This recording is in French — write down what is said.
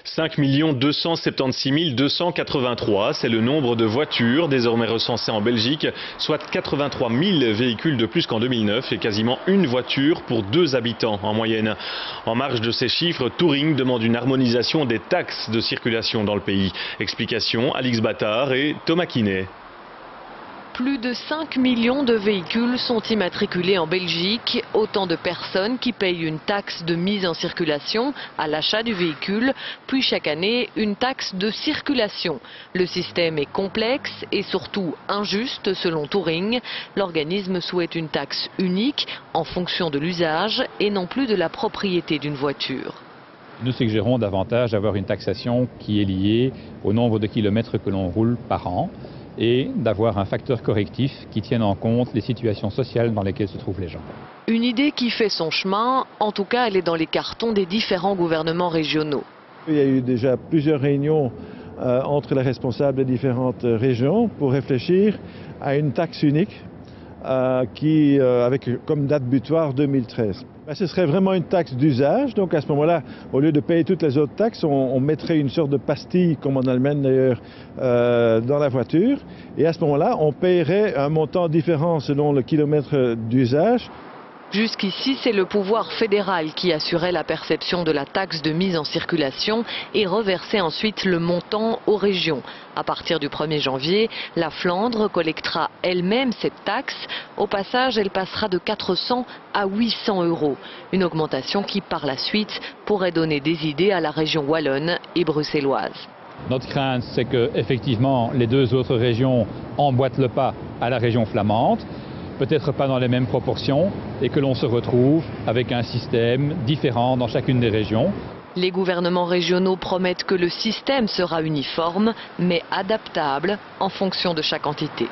5 276 283, c'est le nombre de voitures désormais recensées en Belgique, soit 83 000 véhicules de plus qu'en 2009 et quasiment une voiture pour 2 habitants en moyenne. En marge de ces chiffres, Touring demande une harmonisation des taxes de circulation dans le pays. Explication, Alix Battard et Thomas Quinet. Plus de 5 millions de véhicules sont immatriculés en Belgique, autant de personnes qui payent une taxe de mise en circulation à l'achat du véhicule, puis chaque année une taxe de circulation. Le système est complexe et surtout injuste selon Touring. L'organisme souhaite une taxe unique en fonction de l'usage et non plus de la propriété d'une voiture. Nous suggérons davantage d'avoir une taxation qui est liée au nombre de kilomètres que l'on roule par an, et d'avoir un facteur correctif qui tienne en compte les situations sociales dans lesquelles se trouvent les gens. Une idée qui fait son chemin, en tout cas elle est dans les cartons des différents gouvernements régionaux. Il y a eu déjà plusieurs réunions entre les responsables des différentes régions pour réfléchir à une taxe unique avec comme date butoir 2013. Ce serait vraiment une taxe d'usage, donc à ce moment-là, au lieu de payer toutes les autres taxes, on mettrait une sorte de pastille, comme en Allemagne d'ailleurs, dans la voiture. Et à ce moment-là, on paierait un montant différent selon le kilomètre d'usage. Jusqu'ici, c'est le pouvoir fédéral qui assurait la perception de la taxe de mise en circulation et reversait ensuite le montant aux régions. À partir du 1er janvier, la Flandre collectera elle-même cette taxe. Au passage, elle passera de 400 à 800 €. Une augmentation qui, par la suite, pourrait donner des idées à la région wallonne et bruxelloise. Notre crainte, c'est que, effectivement, les 2 autres régions emboîtent le pas à la région flamande, peut-être pas dans les mêmes proportions, et que l'on se retrouve avec un système différent dans chacune des régions. Les gouvernements régionaux promettent que le système sera uniforme, mais adaptable en fonction de chaque entité.